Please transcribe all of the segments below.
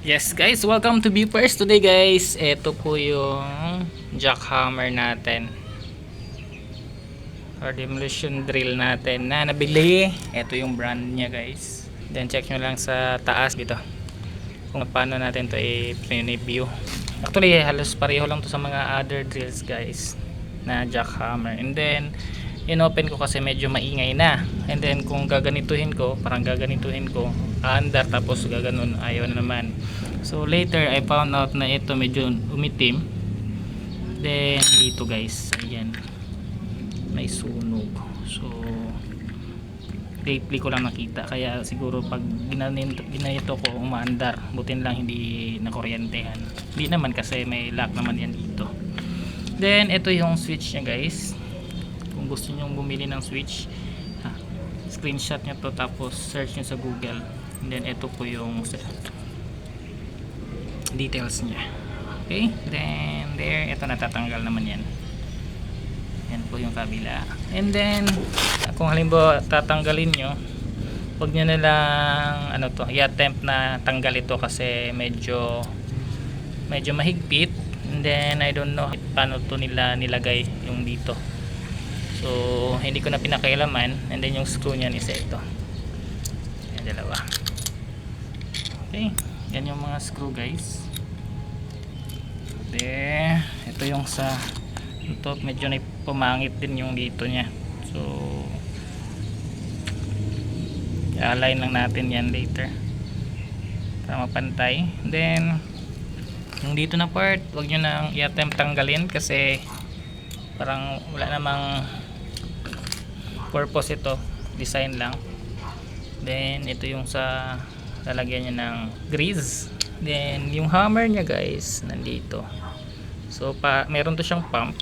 Yes guys, welcome to Beepers. Today guys, ito po yung jackhammer natin or demolition drill natin na nabili. Ito yung brand niya guys. Then check nyo lang sa taas dito kung paano natin to i-review. Actually halos pareho lang to sa mga other drills guys na jackhammer. And then inopen ko kasi medyo maingay na. And then kung gaganituhin ko, parang gaganituhin ko under tapos gaganon, ayaw na naman. So later I found out na ito medyo umitim. Then dito guys, ayan, may sunog. So lately ko lang nakita, kaya siguro pag ginanito ko umaandar, butin lang hindi nakuryentehan. Hindi naman kasi may lock naman yan dito. Then ito yung switch nya guys. Kung gusto nyo bumili ng switch, screenshot nyo to tapos search nyo sa Google. And then ito po yung details nya. Okay, then there, ito natatanggal naman yan. Yan po yung kabila. And then kung halimbawa tatanggalin nyo, huwag nyo na lang i-attempt na tanggal ito kasi medyo mahigpit. And then I don't know paano to nila nilagay yung dito. So hindi ko na pinakailaman. And then yung screw niyan is ito. Yan, dalawa. Okay, yan yung mga screw guys. There, ito yung sa ito, medyo na pumangit din yung dito nya. So i-align lang natin yan later para mapantay. Then yung dito na part, wag nyo nang i-attempt tanggalin kasi parang wala namang purpose ito, design lang. Then ito yung sa lalagyan niya ng grease. Then yung hammer niya guys nandito. So meron to siyang pump.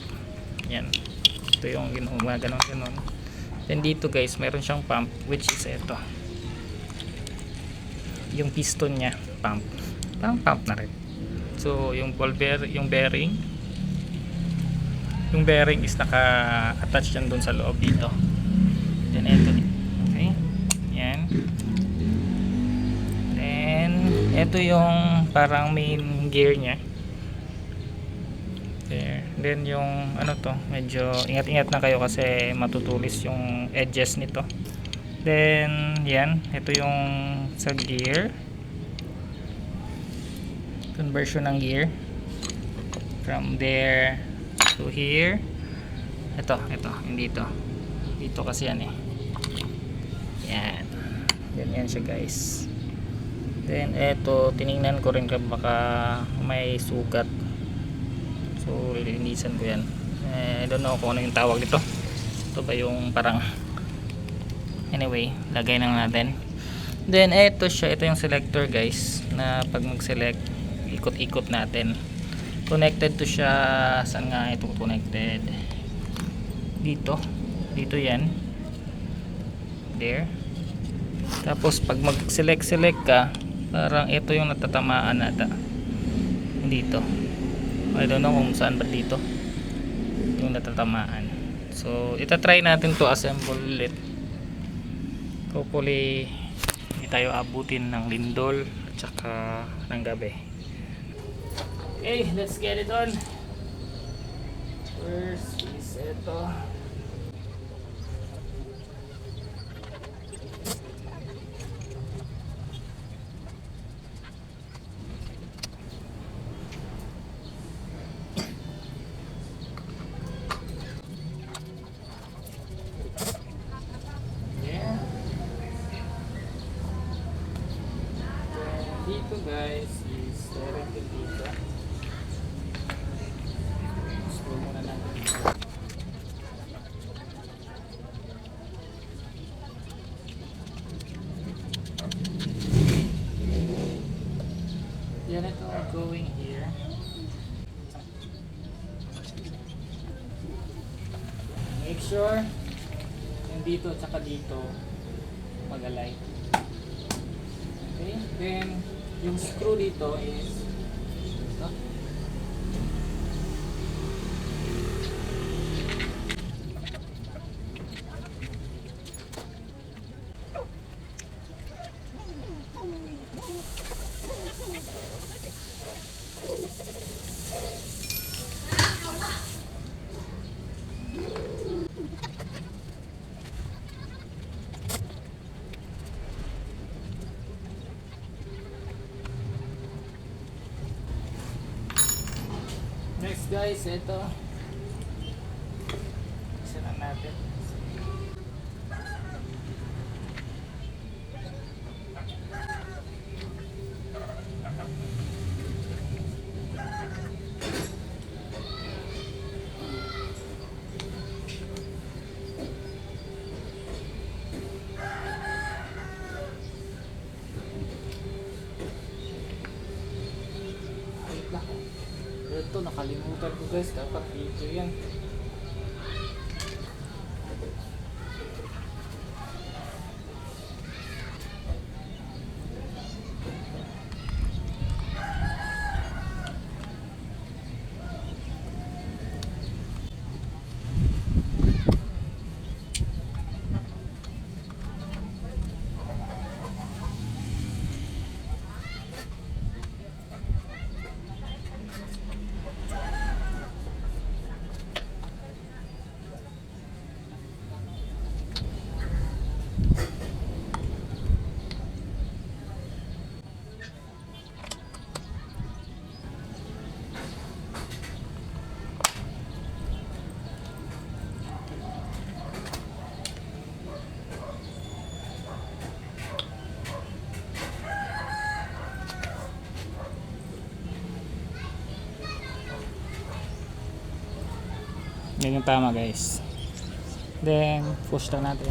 Yan, ito yung ganon. Then dito guys meron siyang pump, which is ito, yung piston niya, pump na rin. So yung bearing is naka-attach yan dun sa loob dito. Then ito, okay, yan. Then ito yung parang main gear nya there. Then yung medyo ingat-ingat na kayo kasi matutulis yung edges nito. Then yan, ito yung sa gear, conversion ng gear from there to here. Ito yung dito kasi yan yan. Yan siya guys. Then ito, tiningnan ko rin baka may sugat, so lilinisan ko yan. I don't know kung ano yung tawag dito. Ito ba yung parang, anyway, lagay lang natin. Then ito yung selector guys, na pag mag-select, ikot-ikot natin. Connected to siya, saan nga ito connected? Dito yan. There. Tapos pag mag-select ka, parang ito yung natatamaan nata. Dito. I don't know kung saan ba dito yung natatamaan. So itatry natin to assemble ulit. Hopefully hindi tayo abutin ng lindol at saka ng gabi. Okay, let's get it on. First is ito. Dito guys is directed dito. Screw muna natin. Yan ito going here. Make sure yung dito at saka dito mag-align. Okay, then yung screw dito is ito. Next guys, ito. Isa lang natin. Ito, nakalimutan ko guys, dapat video yan. Yan yung tama guys. Then push lang natin.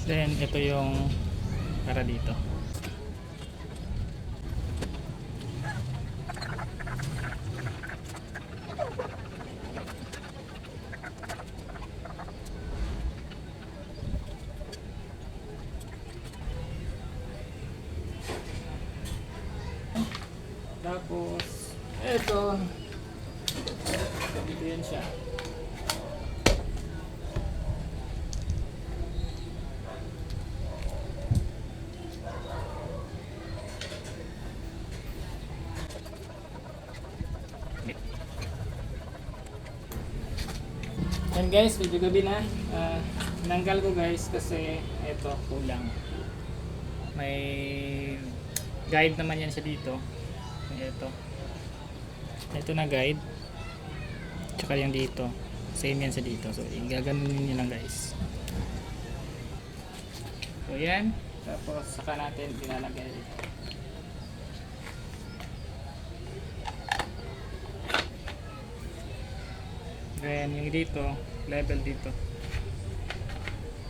Then ito yung para dito. Tapos ito dito yan siya. Yan guys, medyo gabi na. Tinanggal ko guys kasi ito kulang. May guide naman yan siya dito. Ito na guide. Tsaka yung dito. Same yan sa dito. So igaganunin nyo lang guys. So yan. Tapos saka natin pinalagay. Then yung dito, level dito.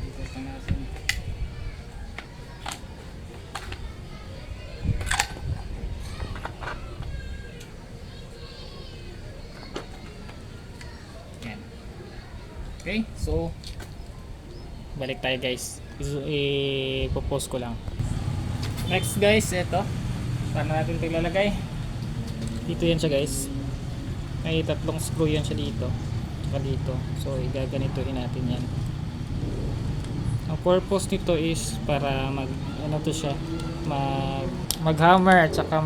Dito sa natin. Yan. Okay, so balik tayo guys. I-post ko lang. Next guys, ito. Paano natin ito ilalagay? Dito yan siya guys. May tatlong screw yan siya dito. Dito. So igaganituhin natin yan. Ang purpose nito is para ano to siya, mag hammer at saka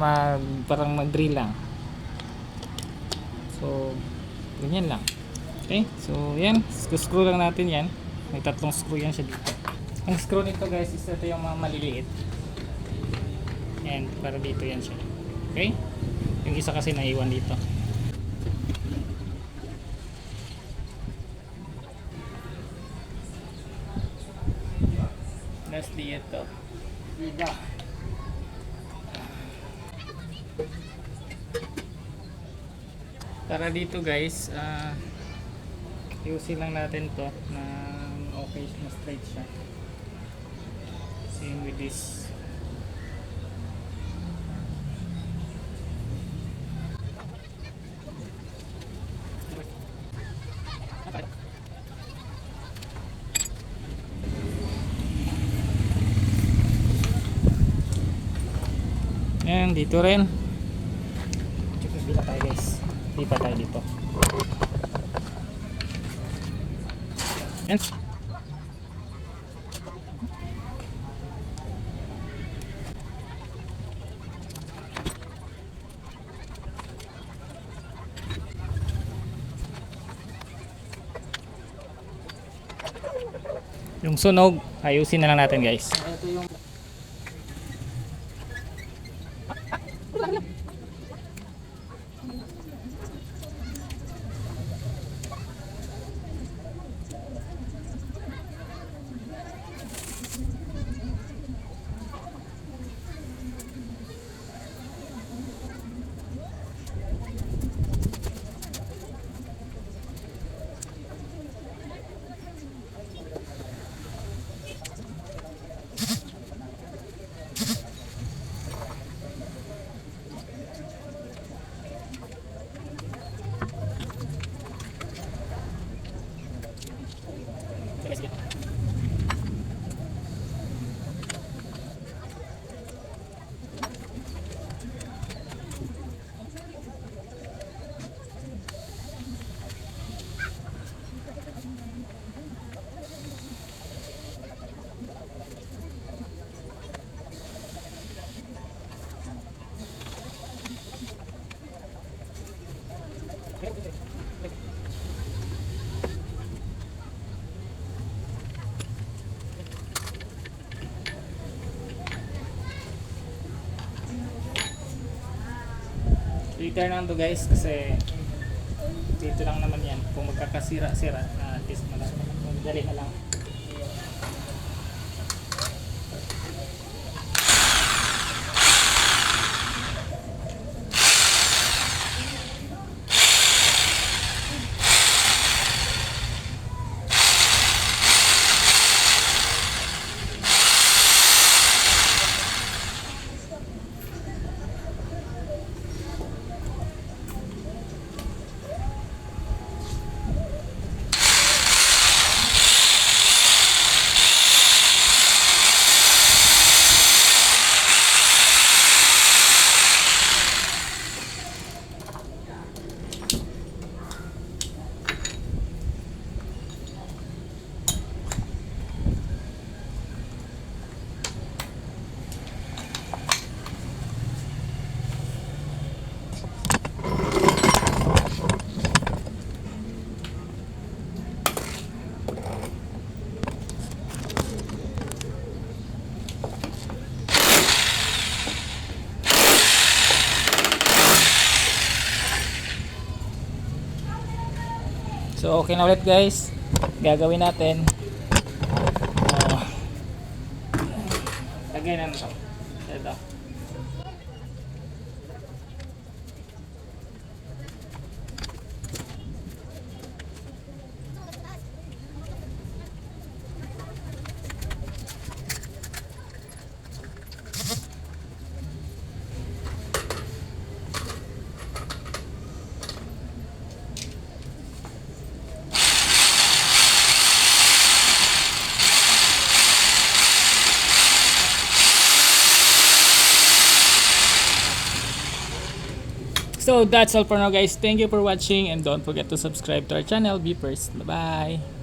parang mag drill lang. So ganyan lang. Okay? So yan, screw lang natin yan. May tatlong screw yan siya dito. Ang screw nito guys is ito yung mga maliliit. And para dito yan siya. Okay? Yung isa kasi naiwan dito. Lastly ito. Iba. Para dito guys, ayusin lang natin to na okay, na straight siya. Same with this. Yan, dito rin. Bila tayo guys. Di pa tayo dito. Yan. Yung sunog, ayusin na lang natin guys. Ito yung return lang to guys kasi dito lang naman yan. Kung magkakasira-sira, at least madali na lang. So okay na ulit guys, gagawin natin lagay na ito. So that's all for now guys. Thank you for watching and don't forget to subscribe to our channel. Be first. Bye bye.